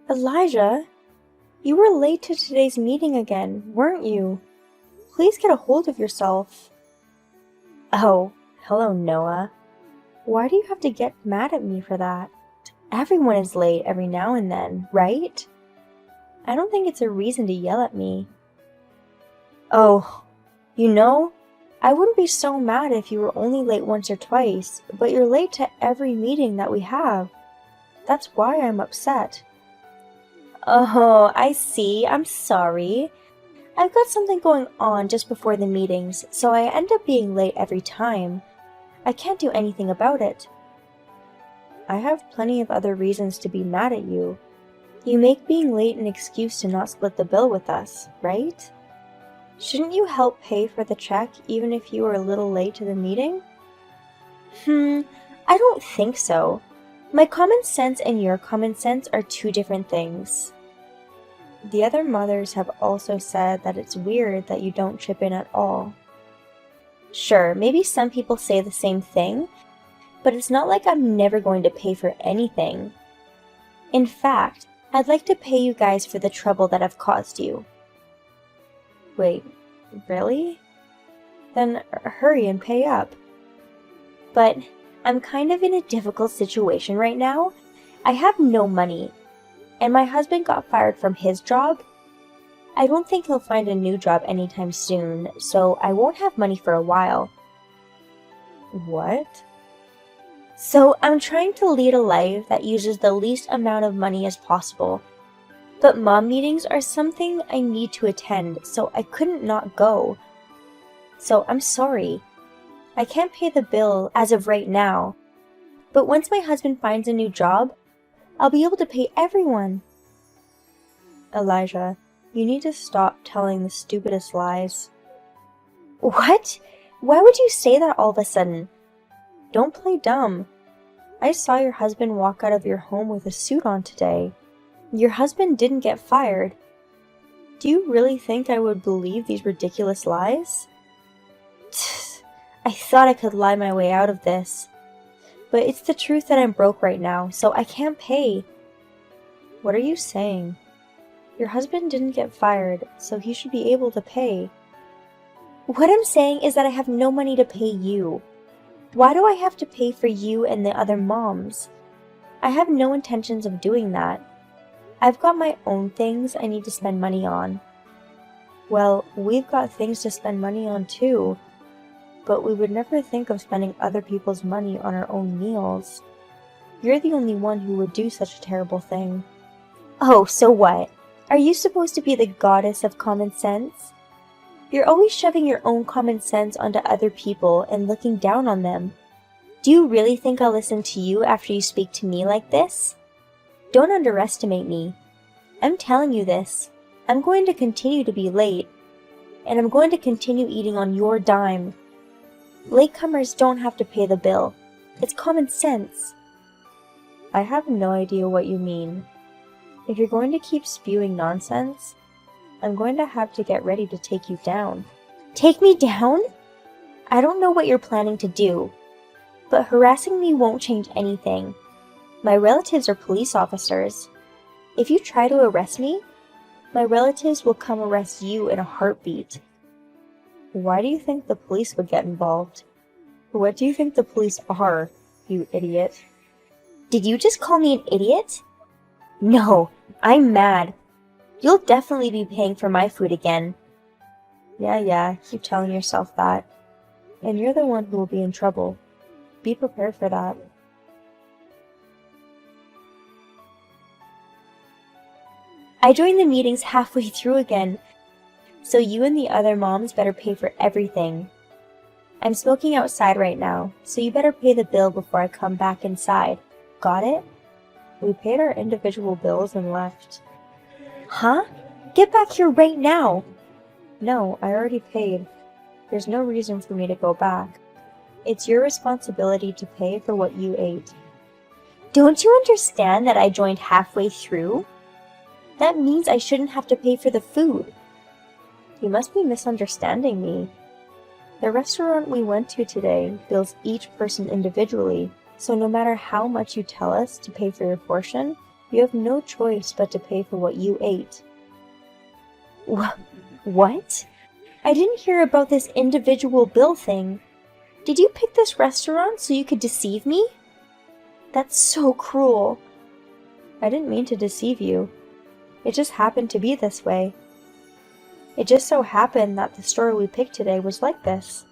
Elijah, you were late to today's meeting again, weren't you? Please get a hold of yourself. Oh, hello, Noah. Why do you have to get mad at me for that? Everyone is late every now and then, right? I don't think it's a reason to yell at me. Oh, I wouldn't be so mad if you were only late once or twice, but you're late to every meeting that we have. That's why I'm upset. Oh, I see. I'm sorry. I've got something going on just before the meetings, so I end up being late every time. I can't do anything about it. I have plenty of other reasons to be mad at you. You make being late an excuse to not split the bill with us, right? Shouldn't you help pay for the check even if you were a little late to the meeting? I don't think so. My common sense and your common sense are two different things. The other mothers have also said that it's weird that you don't chip in at all. Sure, maybe some people say the same thing, but it's not like I'm never going to pay for anything. In fact, I'd like to pay you guys for the trouble that I've caused you. Wait, really? Then hurry and pay up. But I'm kind of in a difficult situation right now. I have no money, and my husband got fired from his job. I don't think he'll find a new job anytime soon, so I won't have money for a while. What? So I'm trying to lead a life that uses the least amount of money as possible. But mom meetings are something I need to attend, so I couldn't not go. So I'm sorry. I can't pay the bill as of right now. But once my husband finds a new job, I'll be able to pay everyone. Elijah, you need to stop telling the stupidest lies. What? Why would you say that all of a sudden? Don't play dumb. I saw your husband walk out of your home with a suit on today. Your husband didn't get fired. Do you really think I would believe these ridiculous lies? I thought I could lie my way out of this. But it's the truth that I'm broke right now, so I can't pay. What are you saying? Your husband didn't get fired, so he should be able to pay. What I'm saying is that I have no money to pay you. Why do I have to pay for you and the other moms? I have no intentions of doing that. I've got my own things I need to spend money on. Well, we've got things to spend money on too, but we would never think of spending other people's money on our own meals. You're the only one who would do such a terrible thing. Oh, so what? Are you supposed to be the goddess of common sense? You're always shoving your own common sense onto other people and looking down on them. Do you really think I'll listen to you after you speak to me like this? Don't underestimate me. I'm telling you this. I'm going to continue to be late, and I'm going to continue eating on your dime. Latecomers don't have to pay the bill. It's common sense. I have no idea what you mean. If you're going to keep spewing nonsense, I'm going to have to get ready to take you down. Take me down? I don't know what you're planning to do, but harassing me won't change anything. My relatives are police officers. If you try to arrest me, my relatives will come arrest you in a heartbeat. Why do you think the police would get involved? What do you think the police are, you idiot? Did you just call me an idiot? No, I'm mad. You'll definitely be paying for my food again. Yeah, keep telling yourself that. And you're the one who will be in trouble. Be prepared for that. I joined the meetings halfway through again, so you and the other moms better pay for everything. I'm smoking outside right now, so you better pay the bill before I come back inside. Got it? We paid our individual bills and left. Huh? Get back here right now! No, I already paid. There's no reason for me to go back. It's your responsibility to pay for what you ate. Don't you understand that I joined halfway through? That means I shouldn't have to pay for the food. You must be misunderstanding me. The restaurant we went to today bills each person individually, so no matter how much you tell us to pay for your portion, You have no choice but to pay for what you ate. What? I didn't hear about this individual bill thing. Did you pick this restaurant so you could deceive me? That's so cruel. I didn't mean to deceive you. It just happened to be this way. It just so happened that the store we picked today was like this.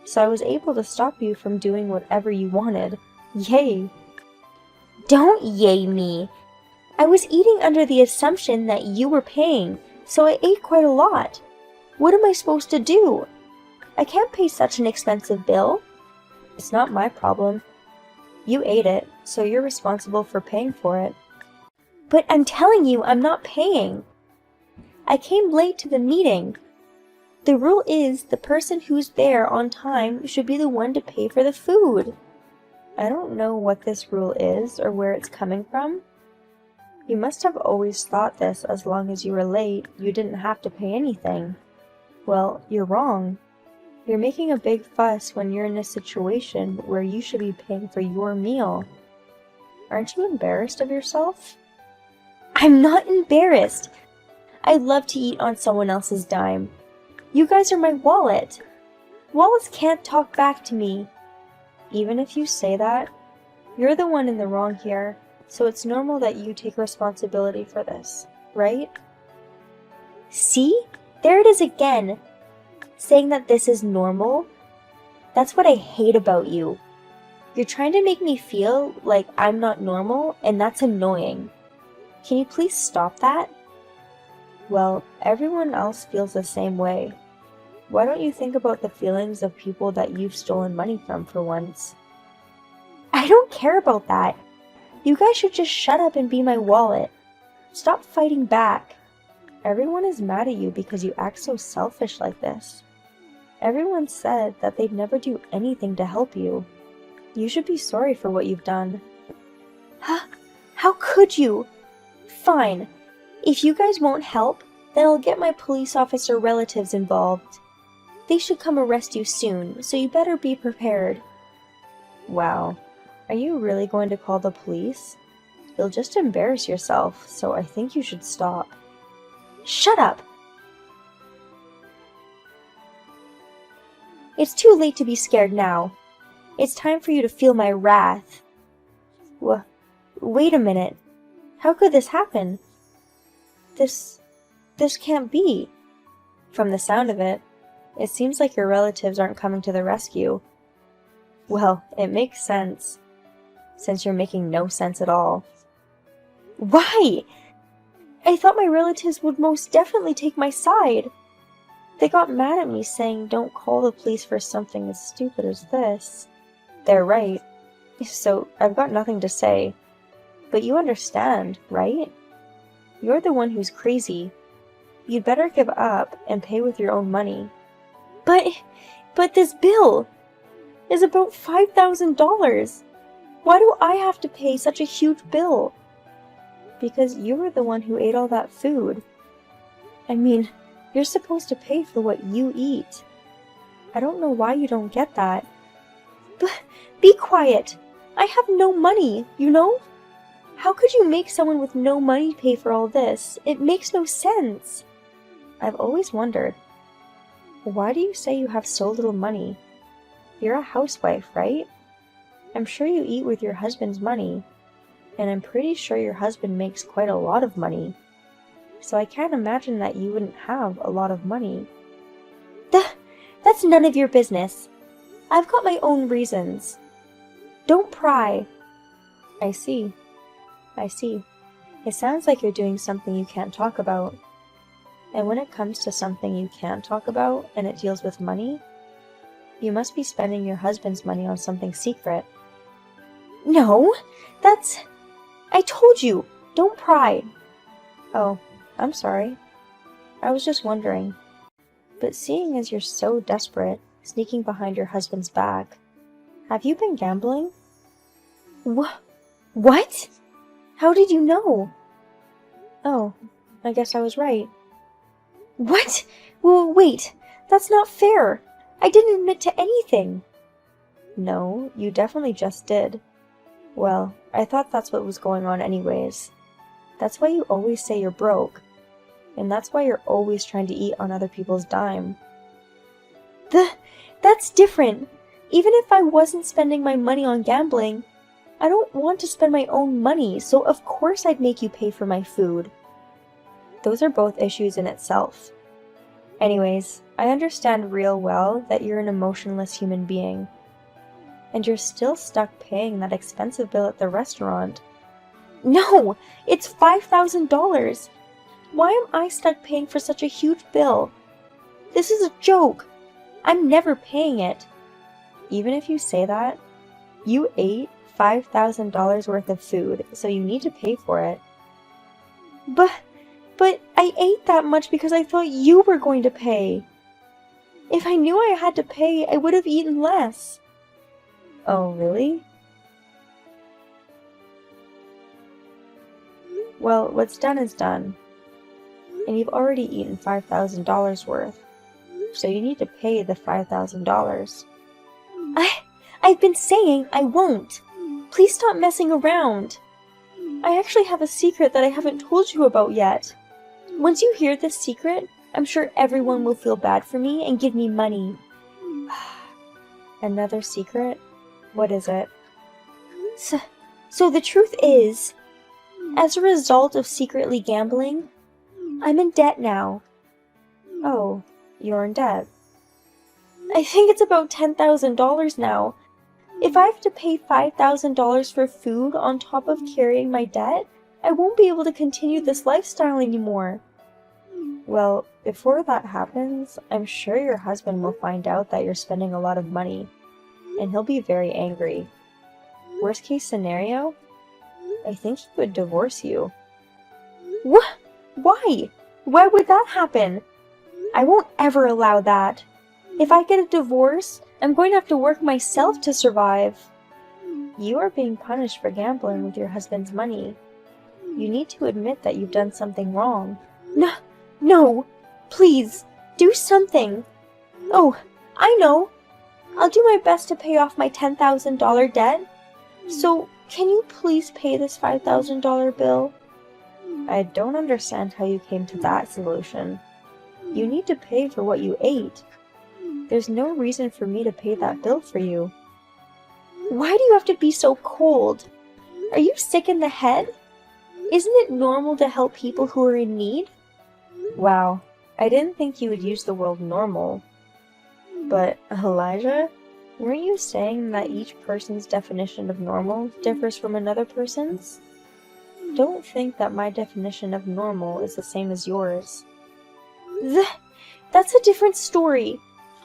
So I was able to stop you from doing whatever you wanted. Yay! Don't yay me! I was eating under the assumption that you were paying, so I ate quite a lot. What am I supposed to do? I can't pay such an expensive bill. It's not my problem. You ate it, so you're responsible for paying for it. But I'm telling you, I'm not paying. I came late to the meeting. The rule is the person who's there on time should be the one to pay for the food. I don't know what this rule is or where it's coming from. You must have always thought this as long as you were late, you didn't have to pay anything. Well, you're wrong. You're making a big fuss when you're in a situation where you should be paying for your meal. Aren't you embarrassed of yourself? I'm not embarrassed. I love to eat on someone else's dime. You guys are my wallet. Wallets can't talk back to me. Even if you say that, you're the one in the wrong here, so it's normal that you take responsibility for this, right? See? There it is again. Saying that this is normal? That's what I hate about you. You're trying to make me feel like I'm not normal, and that's annoying. Can you please stop that? Well, everyone else feels the same way. Why don't you think about the feelings of people that you've stolen money from for once? I don't care about that. You guys should just shut up and be my wallet. Stop fighting back. Everyone is mad at you because you act so selfish like this. Everyone said that they'd never do anything to help you. You should be sorry for what you've done. Huh? How could you? Fine. If you guys won't help, then I'll get my police officer relatives involved. They should come arrest you soon, so you better be prepared. Wow. Are you really going to call the police? You'll just embarrass yourself, so I think you should stop. Shut up! It's too late to be scared now. It's time for you to feel my wrath. Wait a minute. How could this happen? This can't be. From the sound of it, it seems like your relatives aren't coming to the rescue. Well, it makes sense, since you're making no sense at all. Why? I thought my relatives would most definitely take my side. They got mad at me saying don't call the police for something as stupid as this. They're right, so I've got nothing to say. But you understand, right? You're the one who's crazy. You'd better give up and pay with your own money. But this bill is about $5,000. Why do I have to pay such a huge bill? Because you were the one who ate all that food. I mean, you're supposed to pay for what you eat. I don't know why you don't get that. But be quiet. I have no money, you know? How could you make someone with no money pay for all this? It makes no sense. I've always wondered. Why do you say you have so little money? You're a housewife, right? I'm sure you eat with your husband's money. And I'm pretty sure your husband makes quite a lot of money. So I can't imagine that you wouldn't have a lot of money. That's none of your business. I've got my own reasons. Don't pry. I see. It sounds like you're doing something you can't talk about. And when it comes to something you can't talk about and it deals with money, you must be spending your husband's money on something secret. No, I told you, don't pry. Oh, I'm sorry. I was just wondering. But seeing as you're so desperate, sneaking behind your husband's back, have you been gambling? What? How did you know? Oh, I guess I was right. What? Well, wait, that's not fair. I didn't admit to anything. No, you definitely just did. Well, I thought that's what was going on anyways. That's why you always say you're broke. And that's why you're always trying to eat on other people's dime. That's different. Even if I wasn't spending my money on gambling, I don't want to spend my own money, so of course I'd make you pay for my food. Those are both issues in itself. Anyways, I understand real well that you're an emotionless human being. And you're still stuck paying that expensive bill at the restaurant. No! It's $5,000! Why am I stuck paying for such a huge bill? This is a joke! I'm never paying it. Even if you say that, you ate $5,000 worth of food, so you need to pay for it. But I ate that much because I thought you were going to pay. If I knew I had to pay, I would have eaten less. Oh, really? Well, what's done is done. And you've already eaten $5,000 worth, so you need to pay the $5,000. I've been saying I won't. Please stop messing around. I actually have a secret that I haven't told you about yet. Once you hear this secret, I'm sure everyone will feel bad for me and give me money. Another secret? What is it? So the truth is, as a result of secretly gambling, I'm in debt now. Oh, you're in debt. I think it's about $10,000 now. If I have to pay $5,000 for food on top of carrying my debt, I won't be able to continue this lifestyle anymore. Well, before that happens, I'm sure your husband will find out that you're spending a lot of money, and he'll be very angry. Worst case scenario, I think he would divorce you. What? Why? Why would that happen? I won't ever allow that. If I get a divorce, I'm going to have to work myself to survive. You are being punished for gambling with your husband's money. You need to admit that you've done something wrong. No, please, do something. Oh, I know. I'll do my best to pay off my $10,000 debt. So, can you please pay this $5,000 bill? I don't understand how you came to that solution. You need to pay for what you ate. There's no reason for me to pay that bill for you. Why do you have to be so cold? Are you sick in the head? Isn't it normal to help people who are in need? Wow, I didn't think you would use the word normal. But, Elijah, weren't you saying that each person's definition of normal differs from another person's? Don't think that my definition of normal is the same as yours. That's a different story.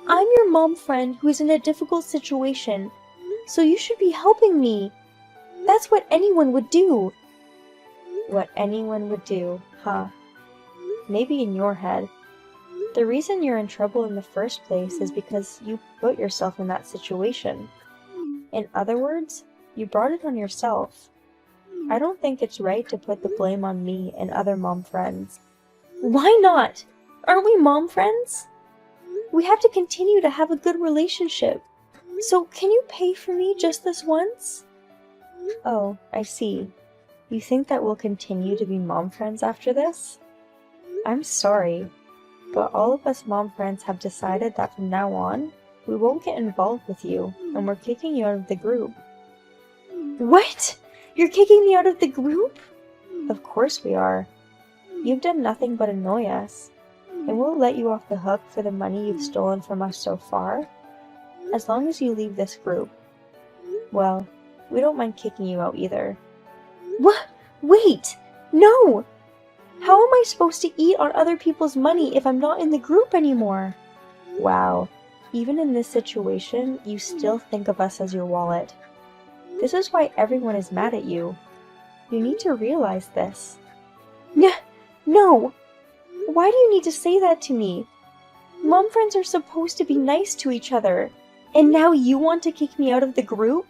I'm your mom friend who is in a difficult situation, so you should be helping me. That's what anyone would do. What anyone would do, huh? Maybe in your head. The reason you're in trouble in the first place is because you put yourself in that situation. In other words, you brought it on yourself. I don't think it's right to put the blame on me and other mom friends. Why not? Aren't we mom friends? We have to continue to have a good relationship. So can you pay for me just this once? Oh, I see. You think that we'll continue to be mom friends after this? I'm sorry, but all of us mom friends have decided that from now on, we won't get involved with you, and we're kicking you out of the group. What? You're kicking me out of the group? Of course we are. You've done nothing but annoy us, and we'll let you off the hook for the money you've stolen from us so far, as long as you leave this group. Well, we don't mind kicking you out either. What? Wait! No! How am I supposed to eat on other people's money if I'm not in the group anymore? Wow, even in this situation, you still think of us as your wallet. This is why everyone is mad at you. You need to realize this. No! Why do you need to say that to me? Mom friends are supposed to be nice to each other, and now you want to kick me out of the group?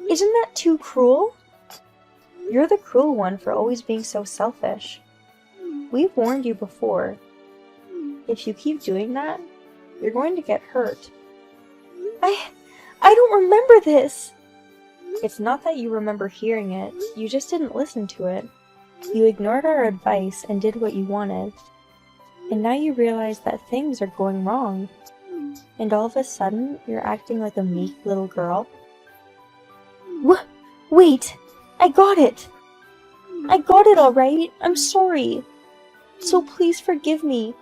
Isn't that too cruel? You're the cruel one for always being so selfish. We've warned you before. If you keep doing that, you're going to get hurt. I don't remember this! It's not that you remember hearing it, you just didn't listen to it. You ignored our advice and did what you wanted. And now you realize that things are going wrong. And all of a sudden, you're acting like a meek little girl. Wait! I got it! I got it alright! I'm sorry! So please forgive me.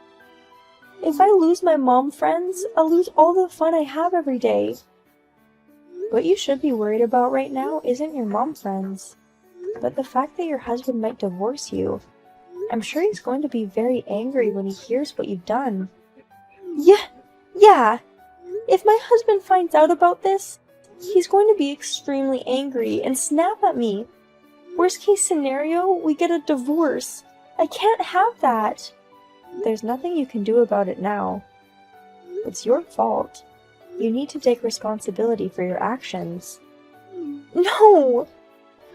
If I lose my mom friends, I'll lose all the fun I have every day. What you should be worried about right now isn't your mom friends, but the fact that your husband might divorce you. I'm sure he's going to be very angry when he hears what you've done. Yeah. If my husband finds out about this, he's going to be extremely angry and snap at me. Worst case scenario, we get a divorce. I can't have that. There's nothing you can do about it now. It's your fault. You need to take responsibility for your actions. No!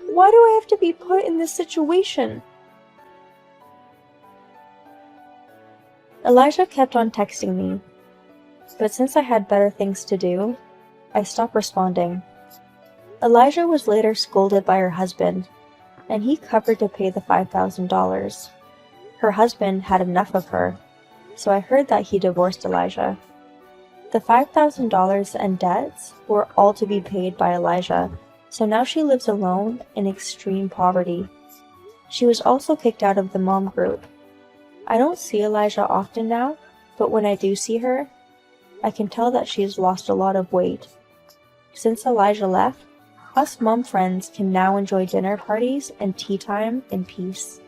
Why do I have to be put in this situation? Elijah kept on texting me, but since I had better things to do, I stopped responding. Elijah was later scolded by her husband, and he covered to pay the $5,000. Her husband had enough of her, so I heard that he divorced Elijah. The $5,000 and debts were all to be paid by Elijah, so now she lives alone in extreme poverty. She was also kicked out of the mom group. I don't see Elijah often now, but when I do see her, I can tell that she has lost a lot of weight. Since Elijah left, us mom friends can now enjoy dinner parties and tea time in peace.